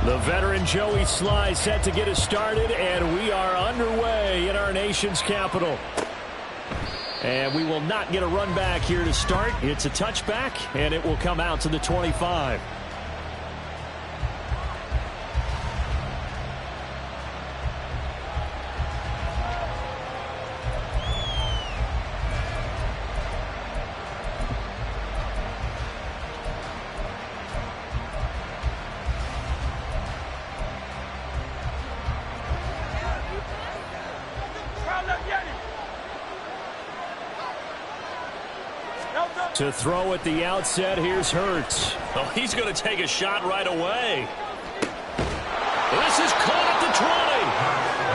The veteran Joey Sly set to get us started, and we are underway in our nation's capital. And we will not get a run back here to start. It's a touchback, and it will come out to the 25. To throw at the outset, here's Hurts. Oh, he's going to take a shot right away. This is caught at the 20.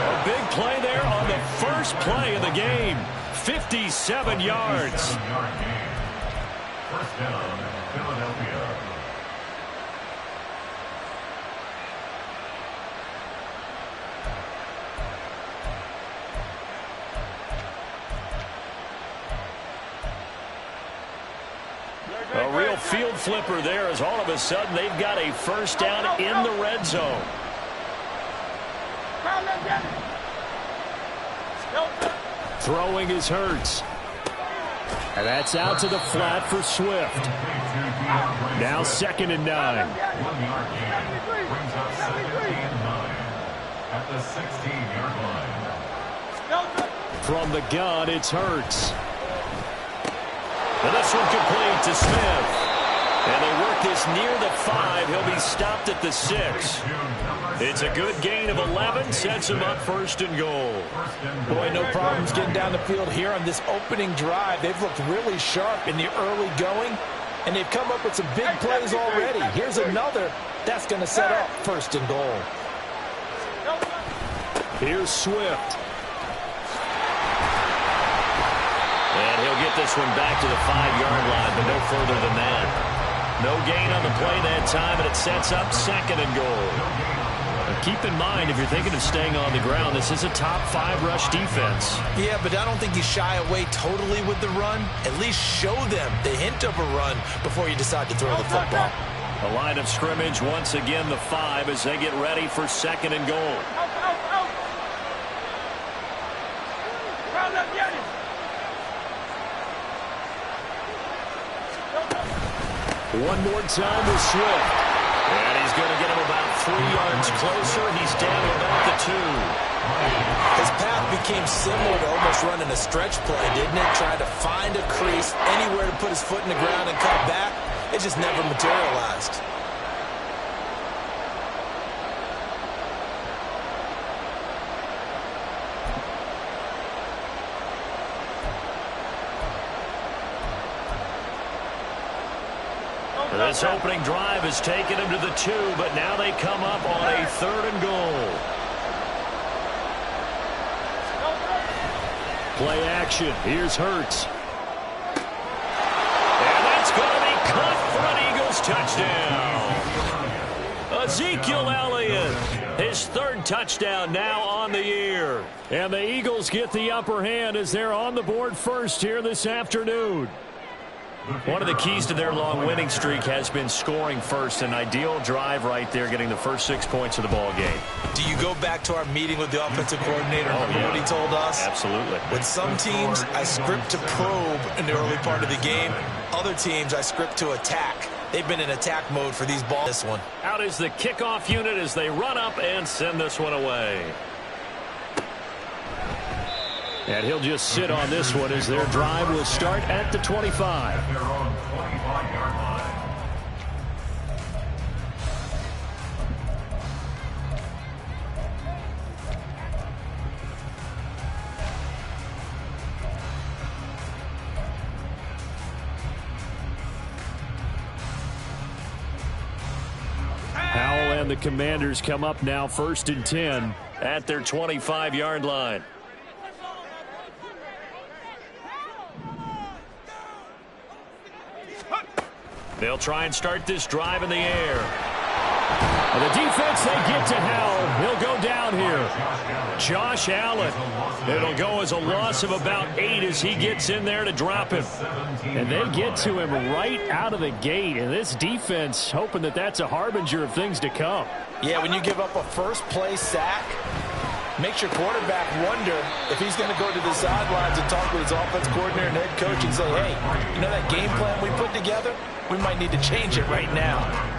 A big play there on the first play of the game. 57 yards. First down, Philadelphia. A real field flipper there as all of a sudden they've got a first down in the red zone. Throwing is Hurts. And that's out to the flat for Swift. Now 2nd and 9. 1 yard gain. Brings up 2nd and 9 at the 16-yard line. From the gun, it's Hurts. And this one complete to Smith. And they work this near the 5. He'll be stopped at the 6. It's a good gain of 11. Sets him up 1st and goal. Boy, no problems getting down the field here on this opening drive. They've looked really sharp in the early going, and they've come up with some big plays already. Here's another that's going to set up 1st and goal. Here's Swift. And he'll get this one back to the 5-yard line, but no further than that. No gain on the play that time, and it sets up 2nd and goal. Now keep in mind, if you're thinking of staying on the ground, this is a top 5 rush defense. Yeah, but I don't think you shy away totally with the run. At least show them the hint of a run before you decide to throw the football. The line of scrimmage, once again, the 5 as they get ready for 2nd and goal. One more time with Swift. And he's going to get him about 3 yards closer. He's down to about the 2. His path became similar to almost running a stretch play, didn't it? Trying to find a crease, anywhere to put his foot in the ground and cut back. It just never materialized. This opening drive has taken him to the 2, but now they come up on a 3rd and goal. Play action. Here's Hurts. And that's going to be caught for an Eagles touchdown. Ezekiel Elliott, his 3rd touchdown now on the year. And the Eagles get the upper hand as they're on the board first here this afternoon. One of the keys to their long winning streak has been scoring first. An ideal drive right there, getting the first 6 points of the ball game. Do you go back to our meeting with the offensive coordinator? Remember what he told us? Absolutely. With some teams, I script to probe in the early part of the game. Other teams, I script to attack. They've been in attack mode for these balls. This one. Out is the kickoff unit as they run up and send this one away. And he'll just sit on this one as their drive will start at the 25. They're on 25-yard line. Howell and the Commanders come up now 1st and 10 at their 25-yard line. They'll try and start this drive in the air. And the defense, they get to Howell. He'll go down here. Josh Allen. It'll go as a loss of about 8 as he gets in there to drop him. And they get to him right out of the gate. And this defense hoping that that's a harbinger of things to come. Yeah, when you give up a first-play sack, makes your quarterback wonder if he's going to go to the sidelines and talk with his offense coordinator and head coach and say, hey, you know that game plan we put together? We might need to change it right now.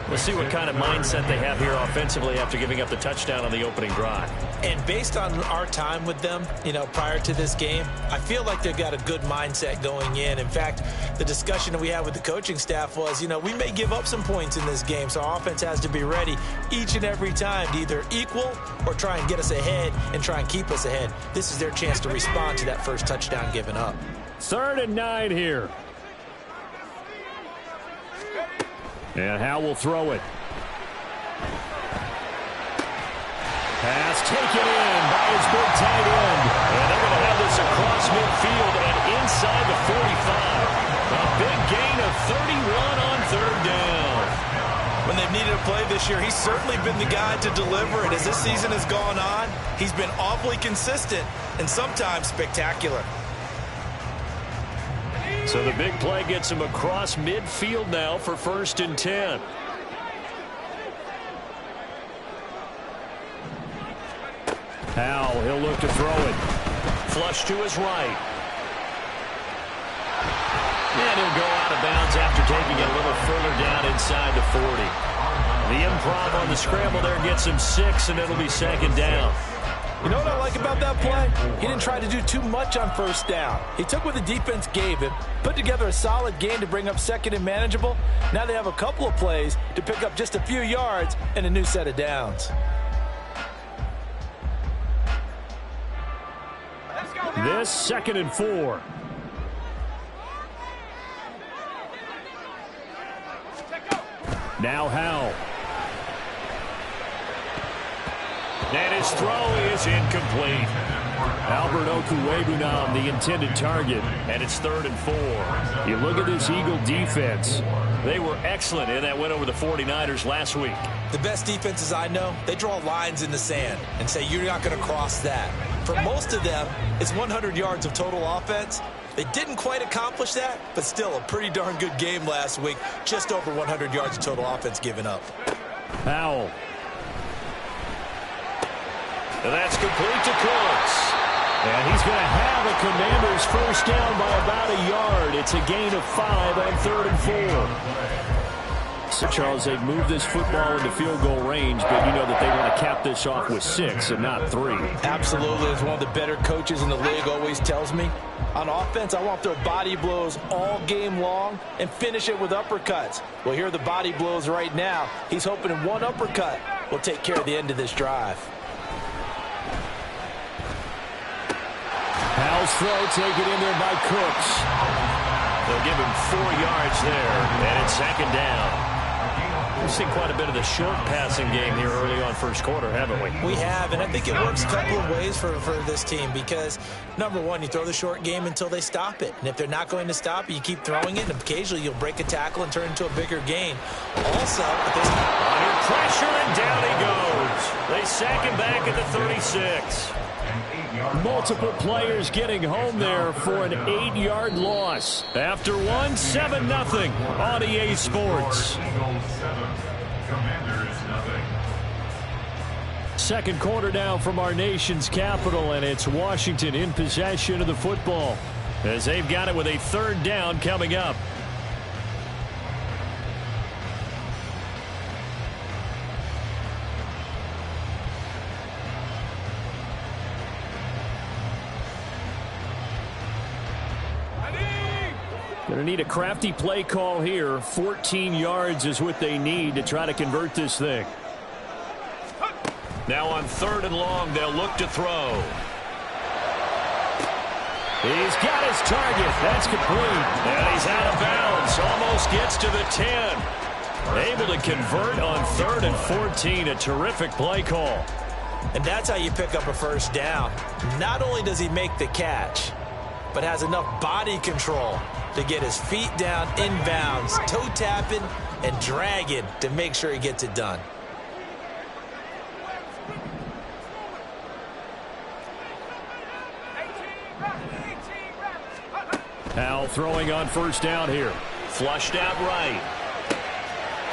We'll see what kind of mindset they have here offensively after giving up the touchdown on the opening drive. And based on our time with them, prior to this game, I feel like they've got a good mindset going in. In fact, the discussion that we had with the coaching staff was, we may give up some points in this game, so our offense has to be ready each and every time to either equal or try and get us ahead and try and keep us ahead. This is their chance to respond to that first touchdown given up. 3rd and 9 here. And Howell will throw it. Pass taken in by his big tight end. And they're going to have this across midfield and inside the 45. A big gain of 31 on 3rd down. When they've needed a play this year, he's certainly been the guy to deliver it. As this season has gone on, he's been awfully consistent and sometimes spectacular. So the big play gets him across midfield now for 1st and 10. Howell, he'll look to throw it. Flush to his right. And he'll go out of bounds after taking it a little further down inside the 40. The improv on the scramble there gets him 6, and it'll be 2nd down. You know what I like about that play? He didn't try to do too much on 1st down. He took what the defense gave him, put together a solid game to bring up 2nd and manageable. Now they have a couple of plays to pick up just a few yards and a new set of downs. This 2nd and 4. Now Howell. And his throw is incomplete. Albert Okwuegbunam, the intended target. And it's 3rd and 4. You look at this Eagle defense. They were excellent in that win over the 49ers last week. The best defenses I know, they draw lines in the sand and say you're not going to cross that. For most of them, it's 100 yards of total offense. They didn't quite accomplish that, but still a pretty darn good game last week. Just over 100 yards of total offense given up. Howell. And that's complete to Cooks. And he's going to have a Commanders 1st down by about a yard. It's a gain of 5 on 3rd and 4. So, Charles, they've moved this football into field goal range, but you know that they want to cap this off with 6 and not 3. Absolutely. As one of the better coaches in the league always tells me, on offense, I want their body blows all game long and finish it with uppercuts. Well, here are the body blows right now. He's hoping one uppercut will take care of the end of this drive. Howell's throw taken in there by Cooks. They'll give him 4 yards there, and it's 2nd down. We've seen quite a bit of the short passing game here early on 1st quarter, haven't we? We have, and I think it works a couple of ways for this team because, number one, you throw the short game until they stop it. And if they're not going to stop it, you keep throwing it, and occasionally you'll break a tackle and turn into a bigger gain. Also, under pressure, and down he goes. They sack him back at the 36. Multiple players getting home there for an 8-yard loss. After one, 7-0 on EA Sports. 2nd quarter now from our nation's capital, and it's Washington in possession of the football as they've got it with a 3rd down coming up. Going to need a crafty play call here. 14 yards is what they need to try to convert this thing. Now on 3rd and long, they'll look to throw. He's got his target. That's complete. And he's out of bounds. Almost gets to the 10. Able to convert on 3rd and 14. A terrific play call. And that's how you pick up a 1st down. Not only does he make the catch, but has enough body control to get his feet down inbounds, toe tapping and dragging to make sure he gets it done. Powell throwing on first down here. Flushed out right.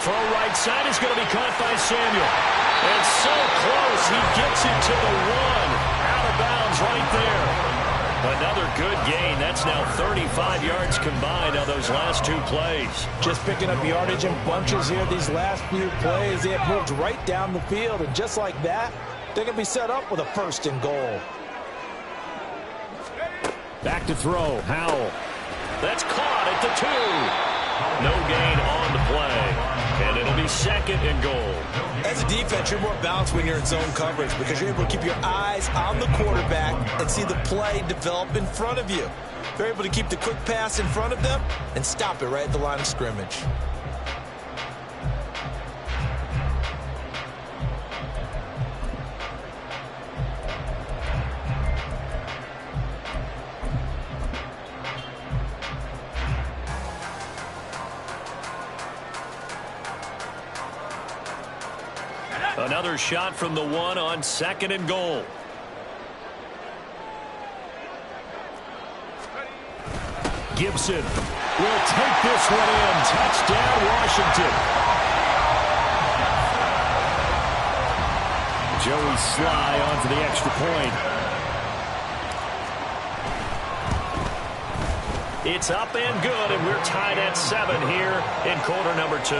Throw right side is going to be caught by Samuel. And so close, he gets it to the one. Out of bounds right there. Another good gain. That's now 35 yards combined on those last two plays. Just picking up yardage in bunches here these last few plays. They have moved right down the field, and just like that, they're going to be set up with a first and goal. Back to throw, Howell. That's caught at the 2. No gain on the play. And it'll be second and goal. As a defense, you're more balanced when you're in zone coverage because you're able to keep your eyes on the quarterback and see the play develop in front of you. You're able to keep the quick pass in front of them and stop it right at the line of scrimmage. Another shot from the 1 on second and goal. Gibson will take this one in. Touchdown, Washington. Joey Sly on for the extra point. It's up and good, and we're tied at 7 here in quarter number 2.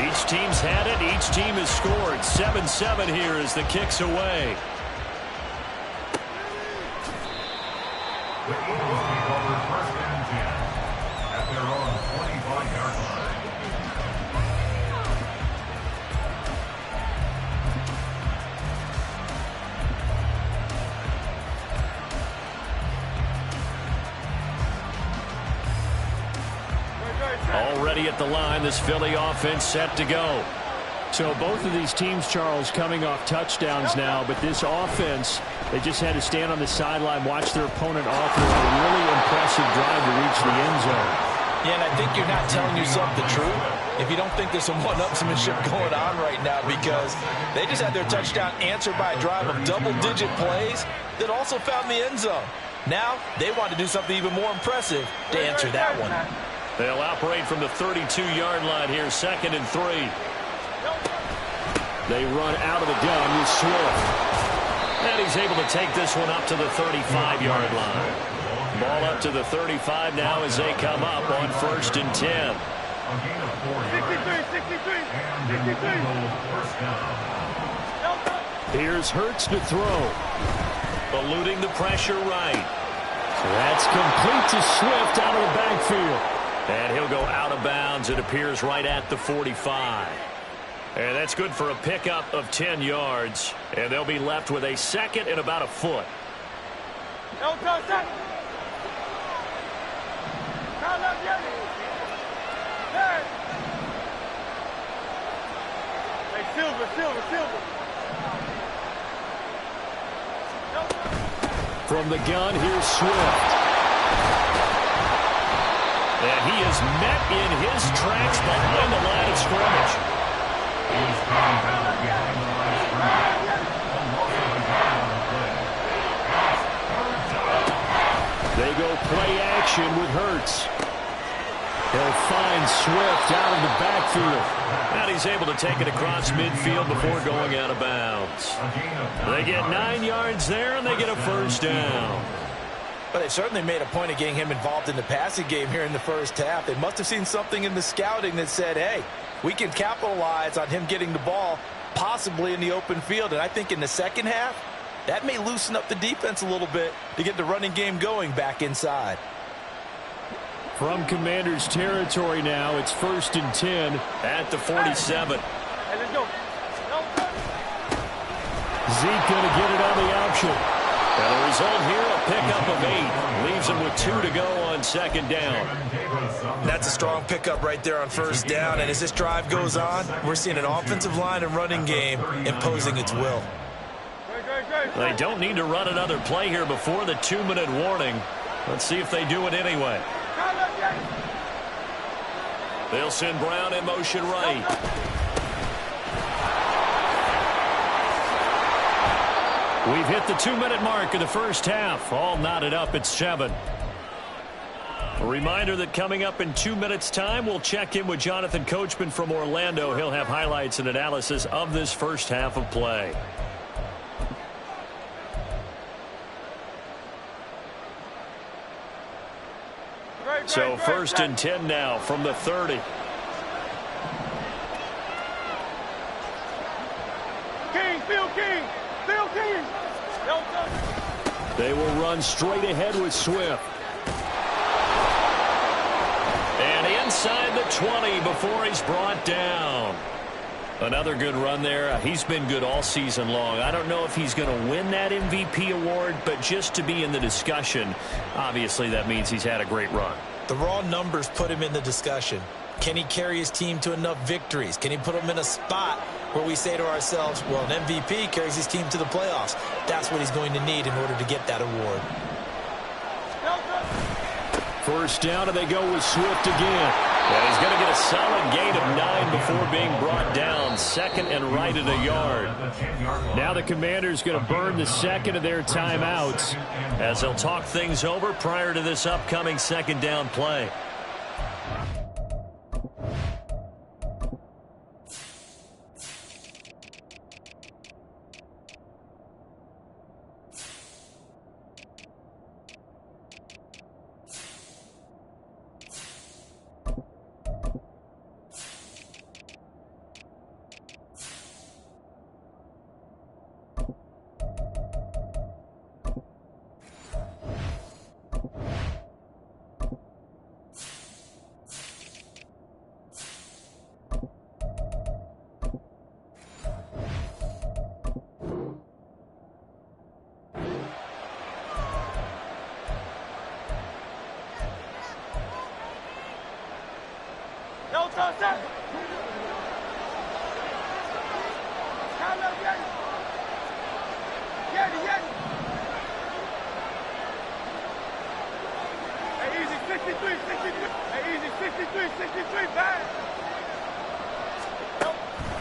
Each team's had it. Each team has scored. 7-7 here as the kick's away. The Eagles take over first and 10 at their own 25-yard line. Already at the line, this Philly offense set to go. So both of these teams, Charles, coming off touchdowns now, but this offense, they just had to stand on the sideline, watch their opponent offer a really impressive drive to reach the end zone. Yeah, and I think you're not telling yourself the truth if you don't think there's some one-upsmanship going on right now, because they just had their touchdown answered by a drive of double-digit plays that also found the end zone. Now they want to do something even more impressive to answer that one. They'll operate from the 32-yard line here, second and 3. They run out of the gun with Swift. And he's able to take this one up to the 35-yard line. Ball up to the 35 now as they come up on first and 10. A gain of 4 yards. 63. First down. Here's Hurts to throw. Eluding the pressure right. So that's complete to Swift out of the backfield. And he'll go out of bounds. It appears right at the 45. And that's good for a pickup of 10 yards. And they'll be left with a second and about a foot. From the gun, here's Swift. And he is met in his tracks behind the line of scrimmage. He's coming down behind the line of scrimmage. They go play action with Hurts. He'll find Swift out of the backfield. And he's able to take it across midfield before going out of bounds. They get 9 yards there, and they get a first down. But they certainly made a point of getting him involved in the passing game here in the first half. They must have seen something in the scouting that said, hey, we can capitalize on him getting the ball possibly in the open field. And I think in the second half, that may loosen up the defense a little bit to get the running game going back inside. From Commander's territory now, it's first and 10 at the 47. Zeke going to get it on the option. And the result here, a pickup of 8. Leaves him with 2 to go on second down. That's a strong pickup right there on first down. And as this drive goes on, we're seeing an offensive line and running game imposing its will. They don't need to run another play here before the 2-minute warning. Let's see if they do it anyway. They'll send Brown in motion right. We've hit the 2-minute mark of the first half. All knotted up at 7. A reminder that coming up in 2 minutes' time, we'll check in with Jonathan Coachman from Orlando. He'll have highlights and analysis of this first half of play. So 1st and 10 now from the 30. They will run straight ahead with Swift. And inside the 20 before he's brought down. Another good run there. He's been good all season long. I don't know if he's going to win that MVP award, but just to be in the discussion, obviously that means he's had a great run. The raw numbers put him in the discussion. Can he carry his team to enough victories? Can he put them in a spot where we say to ourselves, well, an MVP carries his team to the playoffs. That's what he's going to need in order to get that award. First down, and they go with Swift again. Yeah, he's going to get a solid gain of 9 before being brought down. 2nd and right at a yard. Now the Commanders going to burn the second of their timeouts as they'll talk things over prior to this upcoming 2nd down play.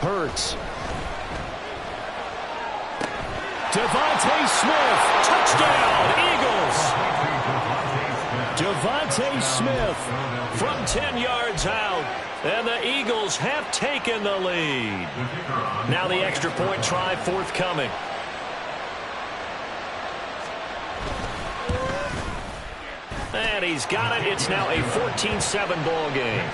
Hurts. Devontae Smith. Touchdown, Eagles. Devontae Smith from 10 yards out. And the Eagles have taken the lead. Now the extra point try forthcoming. And he's got it. It's now a 14-7 ball game.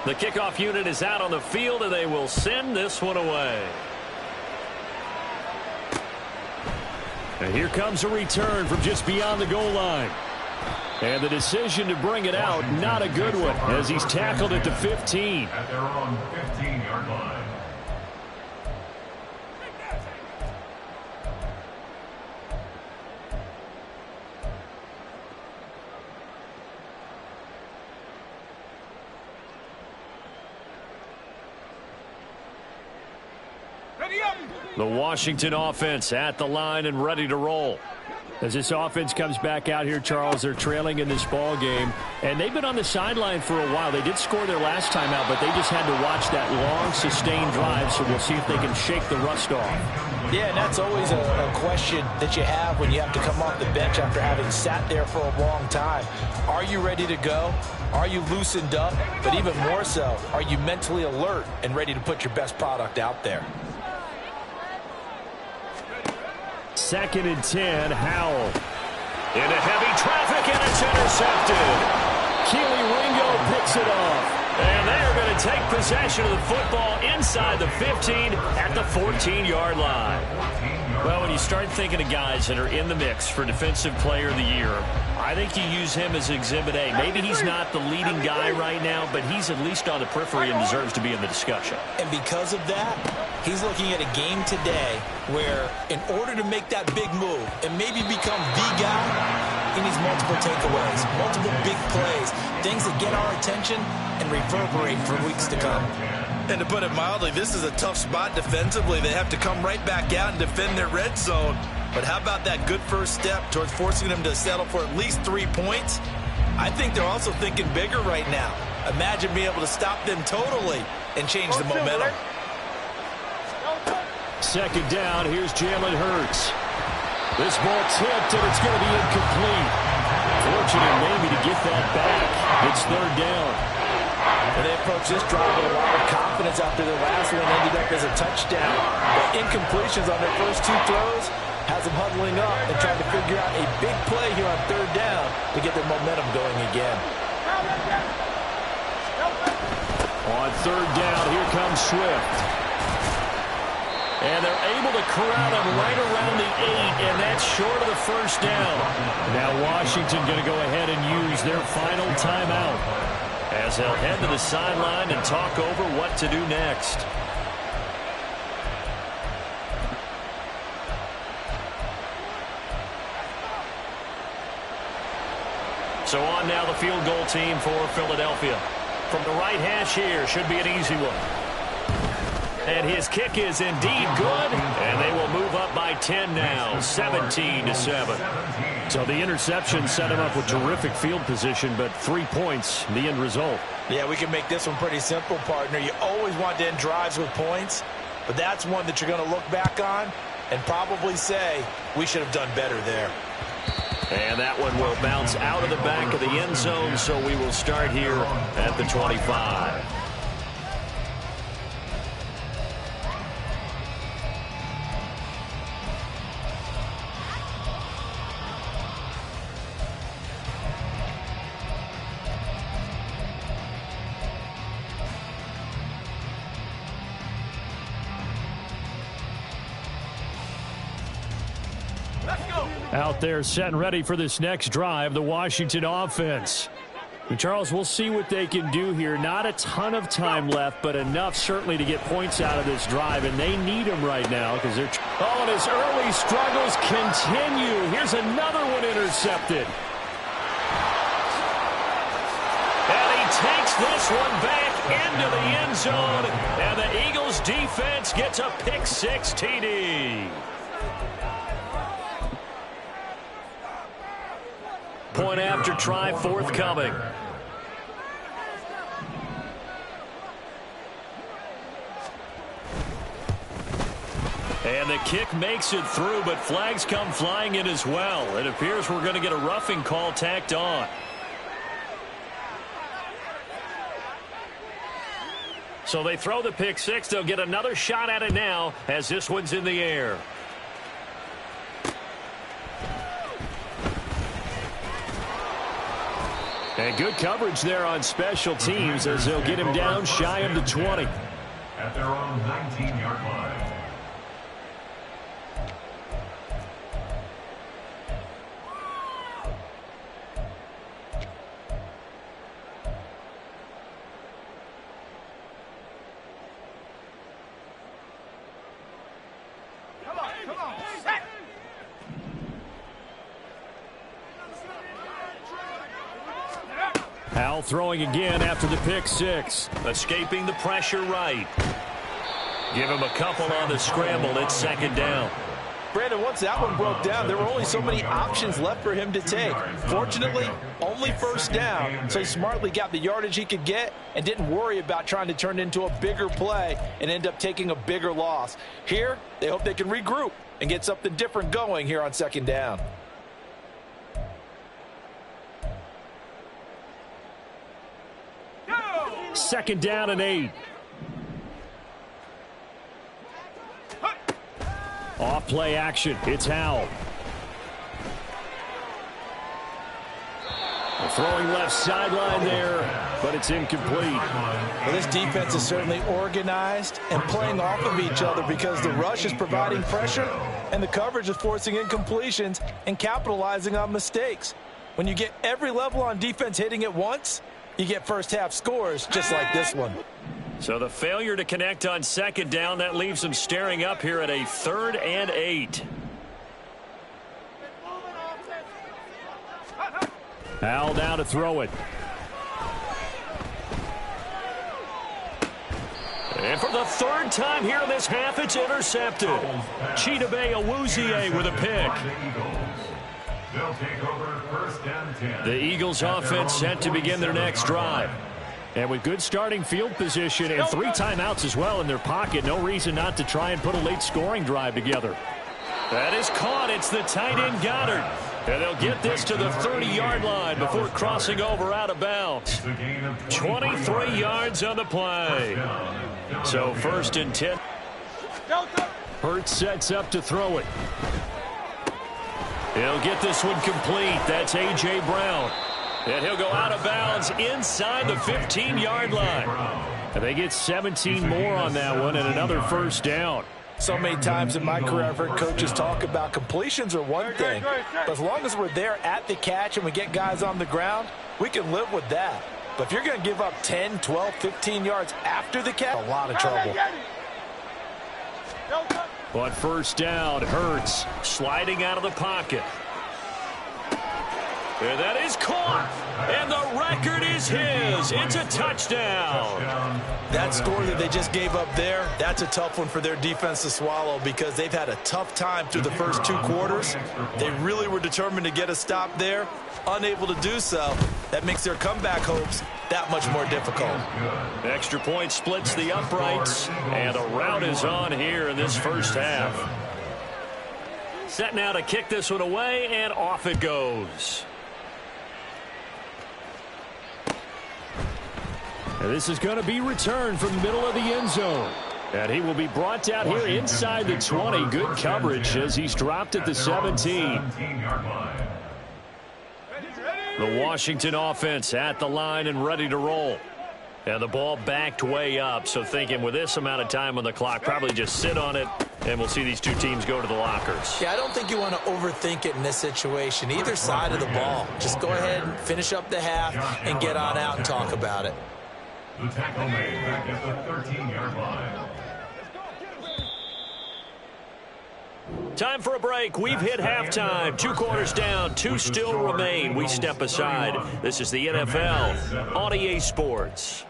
The kickoff unit is out on the field, and they will send this one away. And here comes a return from just beyond the goal line. And the decision to bring it out, not a good one, as he's tackled at the 15. At their own 15-yard line. The Washington offense at the line and ready to roll. As this offense comes back out here, Charles, they're trailing in this ball game. And they've been on the sideline for a while. They did score their last time out, but they just had to watch that long, sustained drive. So we'll see if they can shake the rust off. Yeah, and that's always a question that you have when you have to come off the bench after having sat there for a long time. Are you ready to go? Are you loosened up? But even more so, are you mentally alert and ready to put your best product out there? 2nd and 10, Howell. Into heavy traffic, and it's intercepted. Keely Ringo picks it off. And they are going to take possession of the football inside the 15 at the 14-yard line. Well, when you start thinking of guys that are in the mix for Defensive Player of the Year, I think you use him as Exhibit A. Maybe he's not the leading guy right now, but he's at least on the periphery and deserves to be in the discussion. And because of that, he's looking at a game today where in order to make that big move and maybe become the guy, he needs multiple takeaways, multiple big plays, things that get our attention and reverberate for weeks to come. And to put it mildly, this is a tough spot defensively. They have to come right back out and defend their red zone. But how about that good first step towards forcing them to settle for at least 3 points? I think they're also thinking bigger right now. Imagine being able to stop them totally and change the momentum. Second down, here's Jalen Hurts. This ball tipped, and it's going to be incomplete. Fortunate maybe to get that back. It's third down. And they approach this drive with a lot of confidence after their last one ended up as a touchdown. But incompletions on their first 2 throws has them huddling up and trying to figure out a big play here on third down to get their momentum going again. On third down, here comes Swift. And they're able to corral him right around the 8, and that's short of the first down. Now Washington going to go ahead and use their final timeout, as they'll head to the sideline and talk over what to do next. So on now the field goal team for Philadelphia. From the right hash here, should be an easy one. And his kick is indeed good, and they will move up by 10 now, 17-7. So the interception set him up with terrific field position, but 3 points, the end result. Yeah, we can make this one pretty simple, partner. You always want to end drives with points, but that's one that you're going to look back on and probably say, we should have done better there. And that one will bounce out of the back of the end zone, so we will start here at the 25. Out there set and ready for this next drive, the Washington offense. And Charles, we'll see what they can do here. Not a ton of time left, but enough certainly to get points out of this drive, and they need them right now because they're... Oh, and his early struggles continue. Here's another one intercepted. And he takes this one back into the end zone, and the Eagles defense gets a pick-6 TD. Point after try forthcoming. And the kick makes it through, but flags come flying in as well. It appears we're going to get a roughing call tacked on. So they throw the pick-6. They'll get another shot at it now as this one's in the air. And good coverage there on special teams as they'll get him down shy of the 20. At their own 19-yard line. Come on, set! Howell throwing again after the pick-6. Escaping the pressure right. Give him a couple on the scramble. It's second down. Brandon, once that one broke down, there were only so many options left for him to take. Fortunately, only first down, so he smartly got the yardage he could get and didn't worry about trying to turn it into a bigger play and end up taking a bigger loss. Here, they hope they can regroup and get something different going here on second down. Second down and 8. Off play action. It's Howell. Throwing left sideline there, but it's incomplete. Well, this defense is certainly organized and playing off of each other because the rush is providing pressure and the coverage is forcing incompletions and capitalizing on mistakes. When you get every level on defense hitting at once, you get first half scores just like this one. So the failure to connect on second down, that leaves them staring up here at a 3rd and 8. Al now to throw it. And for the third time here in this half, it's intercepted. Chidobe Awuzie with a pick. They'll take over first and 10. The Eagles offense set to begin their next drive. And with good starting field position and 3 timeouts as well in their pocket, no reason not to try and put a late scoring drive together. That is caught. It's the tight end Goddard. And they'll get this to the 30-yard line before crossing over out of bounds. 23 yards on the play. So first and 10. Hurts sets up to throw it. He'll get this one complete. That's A.J. Brown. And he'll go out of bounds inside the 15-yard line. And they get 17 more on that one and another first down. So many times in my career I've heard coaches talk about completions are one thing, but as long as we're there at the catch and we get guys on the ground, we can live with that. But if you're going to give up 10, 12, 15 yards after the catch, a lot of trouble. But first down, Hurts Sliding out of the pocket. And that is caught. And the record is his. It's a touchdown. That score that they just gave up there, that's a tough one for their defense to swallow because they've had a tough time through the first 2 quarters. They really were determined to get a stop there, unable to do so. That makes their comeback hopes that much more difficult. Extra point splits the uprights, and the route is on here in this first half. Set now to kick this one away, and off it goes. And this is going to be returned from the middle of the end zone. And he will be brought down here inside the 20. Good coverage as he's dropped at the 17. The Washington offense at the line and ready to roll. And the ball backed way up, so thinking with this amount of time on the clock, probably just sit on it, and we'll see these 2 teams go to the lockers. Yeah, I don't think you want to overthink it in this situation. Either side of the ball. Just go ahead and finish up the half and get on out and talk about it. The tackle made back at the 13-yard line. Time for a break. We've hit halftime. 2 quarters down. 2 still remain. We step aside. This is the NFL on EA Sports.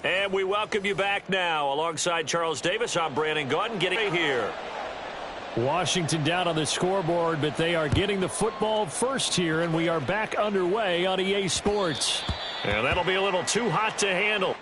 And we welcome you back now. Alongside Charles Davis, I'm Brandon Gaudin getting here. Washington down on the scoreboard, but they are getting the football first here, and we are back underway on EA Sports. And that'll be a little too hot to handle.